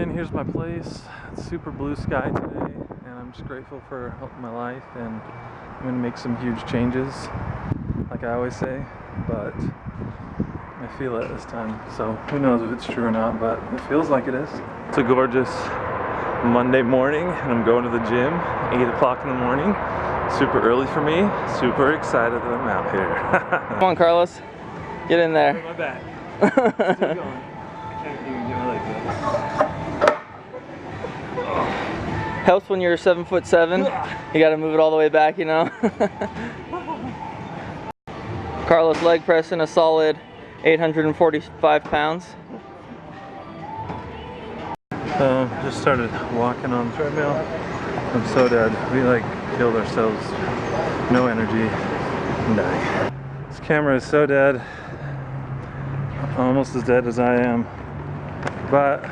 And here's my place. It's super blue sky today, and I'm just grateful for my life, and I'm gonna make some huge changes, like I always say, but I feel it this time, so who knows if it's true or not, but it feels like it is. It's a gorgeous Monday morning, and I'm going to the gym, 8 o'clock in the morning. Super early for me, super excited that I'm out here. Come on, Carlos, get in there. My back. Still going. I can't even get my legs up. Helps when you're 7'7". You gotta move it all the way back, you know. Carlos leg pressing a solid 845 pounds. Just started walking on the treadmill. I'm so dead. We like killed ourselves. No energy. I'm dying. This camera is so dead. Almost as dead as I am. But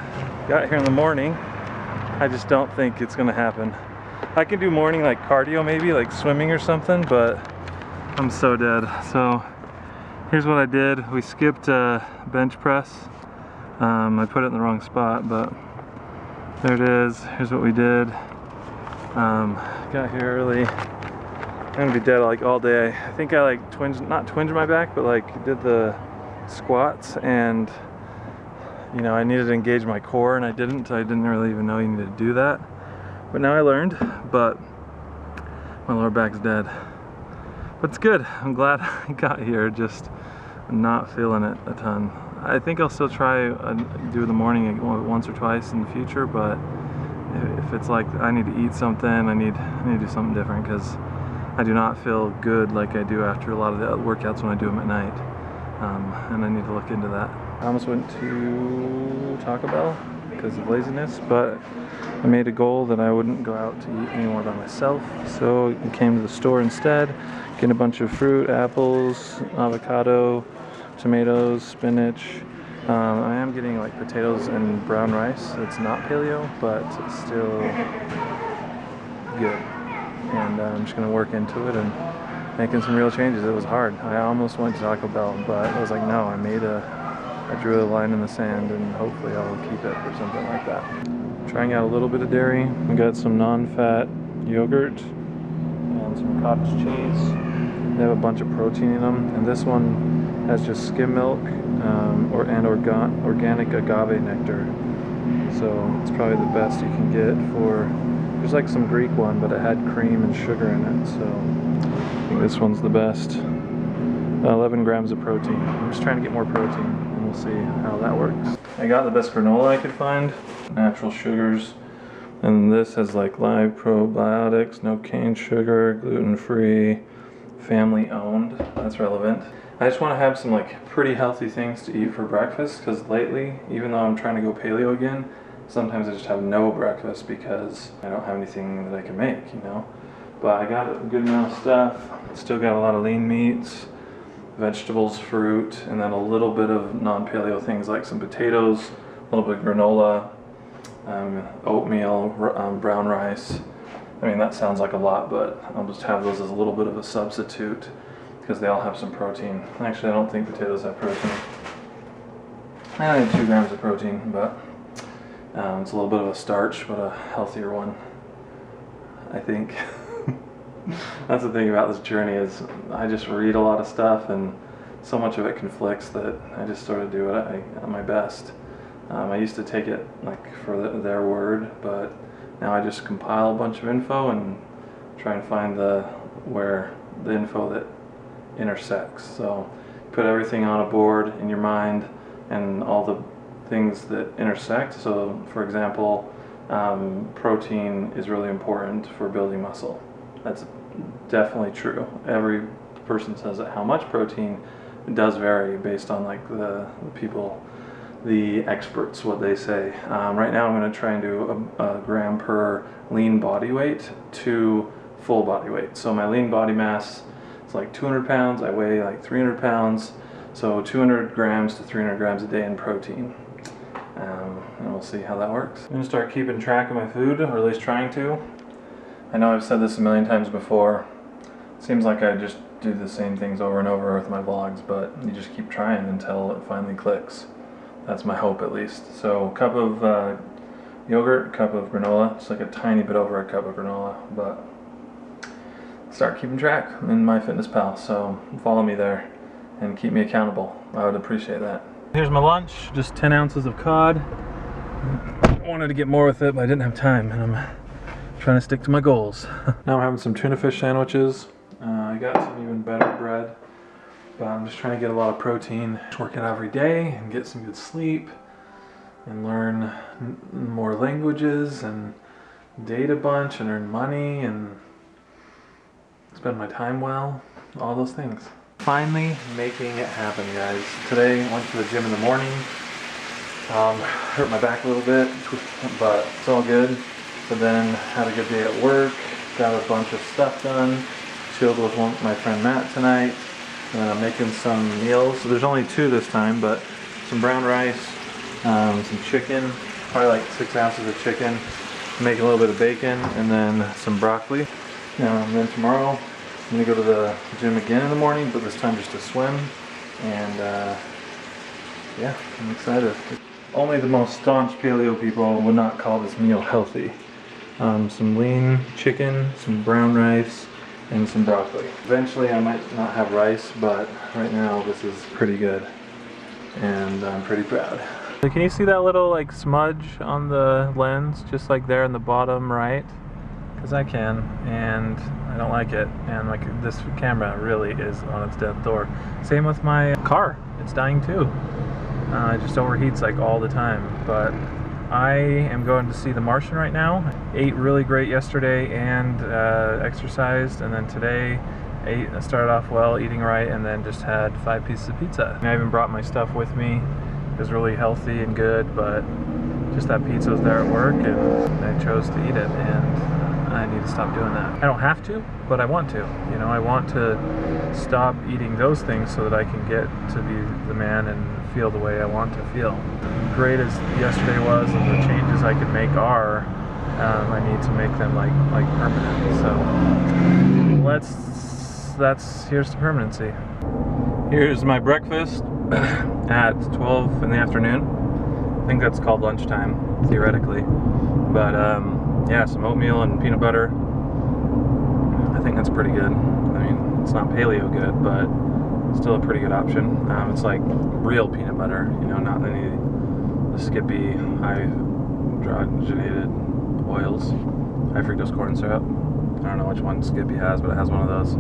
got here in the morning. I just don't think it's gonna happen. I can do morning like cardio maybe, like swimming or something, but I'm so dead. So here's what I did. We skipped bench press. I put it in the wrong spot, but there it is. Here's what we did. Got here early. I'm gonna be dead like all day. I think I like not twinged my back, but like did the squats, and you know, I needed to engage my core, and I didn't. I didn't really even know you needed to do that. But now I learned, but my lower back's dead. But it's good. I'm glad I got here, just not feeling it a ton. I think I'll still try do the morning once or twice in the future, but if it's like I need to eat something, I need to do something different, because I do not feel good like I do after a lot of the workouts when I do them at night. And I need to look into that. I almost went to Taco Bell because of laziness, but I made a goal that I wouldn't go out to eat anymore by myself, so I came to the store instead, getting a bunch of fruit, apples, avocado, tomatoes, spinach. I am getting like potatoes and brown rice. It's not paleo, but it's still good. And I'm just gonna work into it and making some real changes. It was hard. I almost went to Taco Bell, but I was like, no, I drew a line in the sand, and hopefully I'll keep it or something like that. Trying out a little bit of dairy. We got some non-fat yogurt and some cottage cheese. They have a bunch of protein in them, and this one has just skim milk and organic agave nectar. So it's probably the best you can get for. There's like some Greek one, but it had cream and sugar in it, so I think this one's the best. 11 grams of protein. I'm just trying to get more protein, and we'll see how that works. I got the best granola I could find, natural sugars, and this has like live probiotics, no cane sugar, gluten-free, family-owned. That's relevant. I just want to have some like pretty healthy things to eat for breakfast, because lately, even though I'm trying to go paleo again, sometimes I just have no breakfast because I don't have anything that I can make, you know. But I got a good amount of stuff. Still got a lot of lean meats, vegetables, fruit, and then a little bit of non-paleo things like some potatoes, a little bit of granola, oatmeal, brown rice. I mean, that sounds like a lot, but I'll just have those as a little bit of a substitute because they all have some protein. Actually, I don't think potatoes have protein. I only have 2 grams of protein, but it's a little bit of a starch, but a healthier one, I think. That's the thing about this journey, is I just read a lot of stuff, and so much of it conflicts that I just sort of do it at my best. I used to take it like for their word, but now I just compile a bunch of info and try and find where the info that intersects. So put everything on a board in your mind and all the things that intersect. So for example, protein is really important for building muscle. That's definitely true. Every person says that. How much protein does vary based on like the people, the experts, what they say. Right now I'm going to try and do a gram per lean body weight to full body weight. So my lean body mass is like 200 pounds. I weigh like 300 pounds. So 200 grams to 300 grams a day in protein. And we'll see how that works. I'm going to start keeping track of my food, or at least trying to. I know I've said this a million times before. It seems like I just do the same things over and over with my vlogs, but you just keep trying until it finally clicks. That's my hope, at least. So a cup of yogurt, a cup of granola. It's like a tiny bit over a cup of granola, but start keeping track in MyFitnessPal, so follow me there and keep me accountable. I would appreciate that. Here's my lunch, just 10 ounces of cod. I wanted to get more with it, but I didn't have time, and I'm trying to stick to my goals. Now I'm having some tuna fish sandwiches. I got some even better bread, but I'm just trying to get a lot of protein. Just work out every day and get some good sleep and learn more languages and date a bunch and earn money and spend my time well, all those things. Finally making it happen, guys. Today I went to the gym in the morning. Hurt my back a little bit, but it's all good. So then had a good day at work, got a bunch of stuff done, chilled with my friend Matt tonight, and then I'm making some meals. So there's only 2 this time, but some brown rice, some chicken, probably like 6 ounces of chicken, making a little bit of bacon, and then some broccoli. And then tomorrow I'm gonna go to the gym again in the morning, but this time just to swim. And yeah, I'm excited. Only the most staunch paleo people would not call this meal healthy. Some lean chicken, some brown rice, and some broccoli. Eventually I might not have rice, but right now this is pretty good. And I'm pretty proud. Can you see that little like smudge on the lens, just like there in the bottom right? Because I can, and I don't like it, and like this camera really is on its death door. Same with my car, it's dying too. It just overheats like all the time. But I am going to see The Martian right now. Ate really great yesterday and exercised, and then today I started off well, eating right, and then just had 5 pieces of pizza. I even brought my stuff with me. It was really healthy and good, but just that pizza was there at work, and I chose to eat it, and I need to stop doing that. I don't have to, but I want to. You know, I want to stop eating those things so that I can get to be the man and feel the way I want to feel. Great as yesterday was, and the changes I can make are, I need to make them like permanent. So here's to permanency. Here's my breakfast at 12 in the afternoon. I think that's called lunchtime, theoretically. But yeah, some oatmeal and peanut butter. I think that's pretty good. I mean, it's not paleo good, but still a pretty good option. It's like real peanut butter, you know, not any of the Skippy hydrogenated oils, high fructose corn syrup. I don't know which one Skippy has, but it has one of those.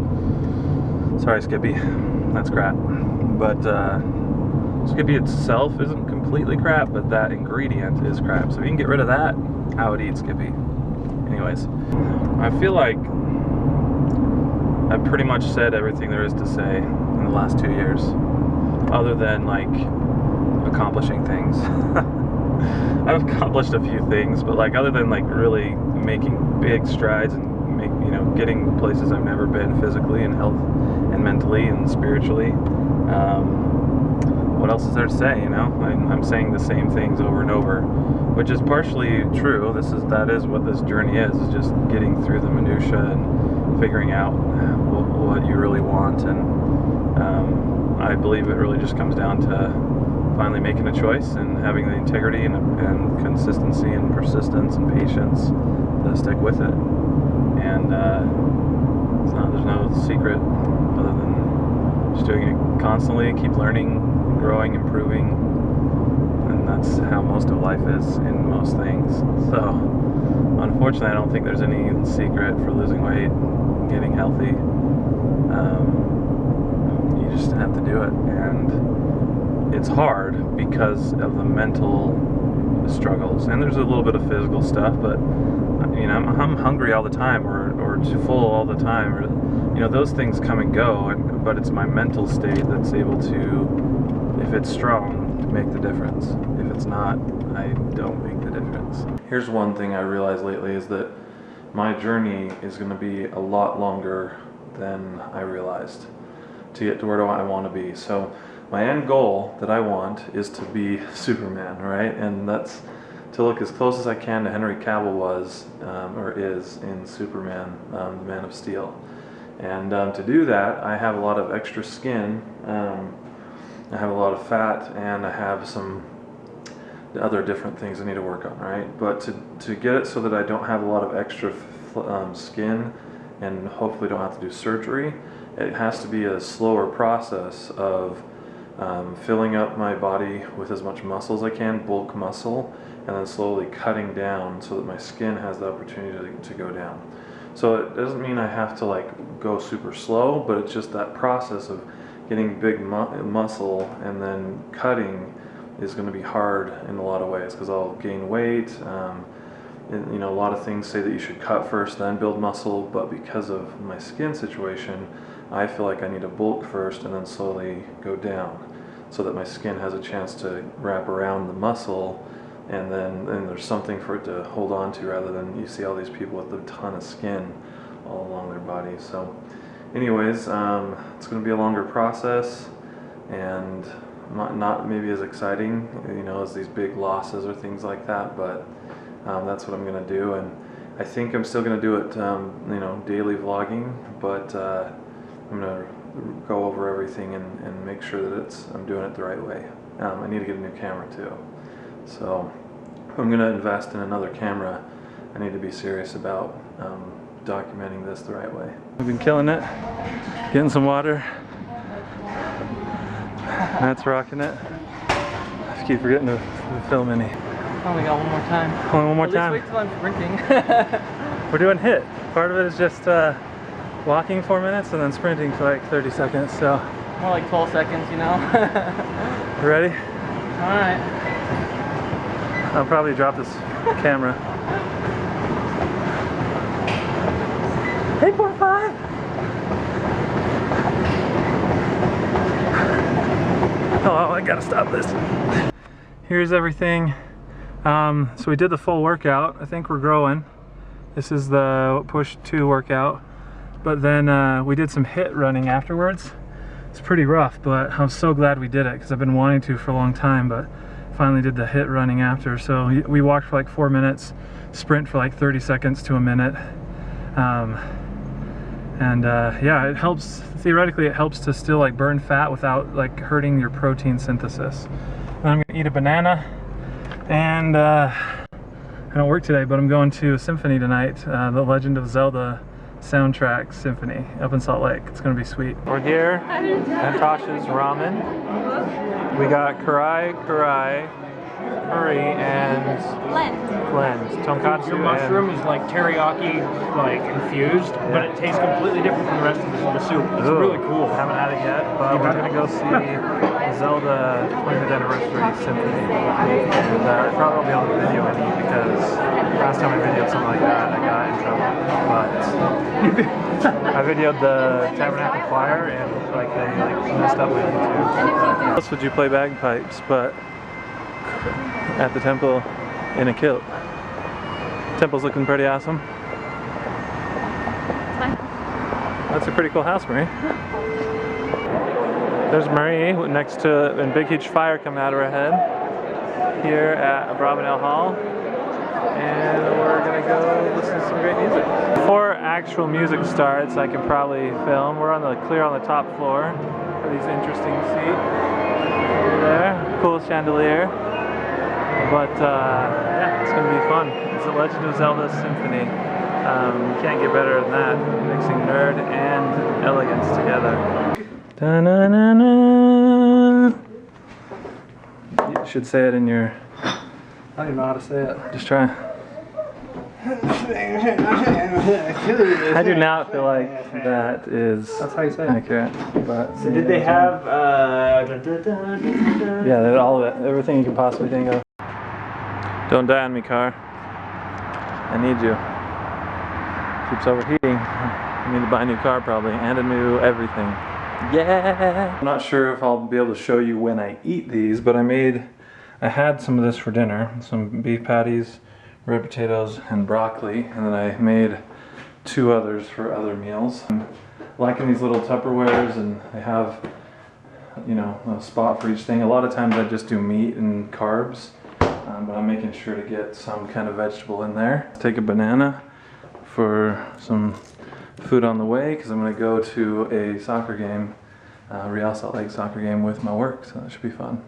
Sorry, Skippy, that's crap. But Skippy itself isn't completely crap, but that ingredient is crap. So if you can get rid of that, I would eat Skippy. Anyways, I feel like I've pretty much said everything there is to say in the last 2 years, other than like accomplishing things. I've accomplished a few things, but like other than like really making big strides and getting places I've never been physically and health and mentally and spiritually. What else is there to say? You know, I'm saying the same things over and over, which is partially true. That is what this journey is just getting through the minutia and figuring out what you really want. And I believe it really just comes down to finally making a choice and having the integrity and consistency and persistence and patience to stick with it. And there's no secret other than just doing it constantly, keep learning, growing, improving, and that's how most of life is in most things. So unfortunately I don't think there's any secret for losing weight, getting healthy. You just have to do it, and it's hard because of the mental struggles, and there's a little bit of physical stuff, but you know, I'm hungry all the time, or too full all the time, or you know, those things come and go, but it's my mental state that's able to, if it's strong, to make the difference. If it's not, I don't make the difference. Here's one thing I realized lately is that my journey is going to be a lot longer than I realized to get to where I want to be. So my end goal that I want is to be Superman, right? And that's to look as close as I can to Henry Cavill was, or is, in Superman, the Man of Steel. And to do that, I have a lot of extra skin, I have a lot of fat, and I have some other different things I need to work on, right? But to get it so that I don't have a lot of extra skin and hopefully don't have to do surgery, it has to be a slower process of filling up my body with as much muscle as I can, bulk muscle, and then slowly cutting down so that my skin has the opportunity to go down. So it doesn't mean I have to like go super slow, but it's just that process of getting big muscle and then cutting is going to be hard in a lot of ways because I'll gain weight. And, you know, a lot of things say that you should cut first, then build muscle, but because of my skin situation, I feel like I need to bulk first and then slowly go down so that my skin has a chance to wrap around the muscle, and then there's something for it to hold on to, rather than you see all these people with a ton of skin all along their body. So anyways, it's going to be a longer process and not maybe as exciting, you know, as these big losses or things like that, but that's what I'm going to do. And I think I'm still going to do it, you know, daily vlogging, but I'm going to go over everything and make sure that I'm doing it the right way. I need to get a new camera too. So if I'm going to invest in another camera, I need to be serious about documenting this the right way. We've been killing it, getting some water. Matt's rocking it. I just keep forgetting to film any. Only got one more time. Only one more time? Wait till I'm sprinting. We're doing HIIT. Part of it is just walking 4 minutes and then sprinting for like 30 seconds, so. More like 12 seconds, you know? You ready? Alright. I'll probably drop this camera. 8.5! Oh, I gotta stop this. Here's everything. So we did the full workout. I think we're growing. This is the push 2 workout. But then we did some HIIT running afterwards. It's pretty rough, but I'm so glad we did it because I've been wanting to for a long time, but finally did the HIIT running after. So we walked for like 4 minutes, sprint for like 30 seconds to a minute. Yeah, it helps, theoretically it helps to still like burn fat without like hurting your protein synthesis. And I'm gonna eat a banana, and I don't work today, but I'm going to a symphony tonight, the Legend of Zelda soundtrack symphony up in Salt Lake. It's gonna be sweet. We're here at Tasha's Ramen. We got karai curry and blend tonkatsu. Your mushroom is like teriyaki, like infused, but it tastes completely different from the rest of the soup. It's really cool. Haven't had it yet, but we're gonna go see Zelda 20th anniversary symphony. And I probably won't be able to video any because last time I videoed something like that, I got in trouble. But I videoed the Tabernacle Choir and like they messed up my YouTube. How else would you play bagpipes but at the temple in a kilt? Temple's looking pretty awesome. That's a pretty cool house, Marie. There's Marie next to a big huge fire coming out of her head here at Brabanel Hall. And we're gonna go listen to some great music. Before actual music starts, I can probably film. We're on the clear on the top floor for these interesting seats. Over there, cool chandelier. But yeah, it's gonna be fun. It's the Legend of Zelda Symphony. You can't get better than that. Mixing nerd and elegance together. Da-na-na-na. You should say it in your... I don't even know how to say it. Just try. I do not feel like that is That's how you say it. accurate. But So did they have yeah, they had all of it. Everything you could possibly think of. Don't die on me, car. I need you. Keeps overheating. I need to buy a new car probably, and a new everything. Yeah! I'm not sure if I'll be able to show you when I eat these, but I had some of this for dinner. Some beef patties, red potatoes, and broccoli. And then I made 2 others for other meals. I'm liking these little Tupperwares, and they have, you know, a spot for each thing. A lot of times I just do meat and carbs, but I'm making sure to get some kind of vegetable in there. Take a banana for some food on the way, because I'm going to go to a soccer game, Real Salt Lake soccer game with my work, so that should be fun.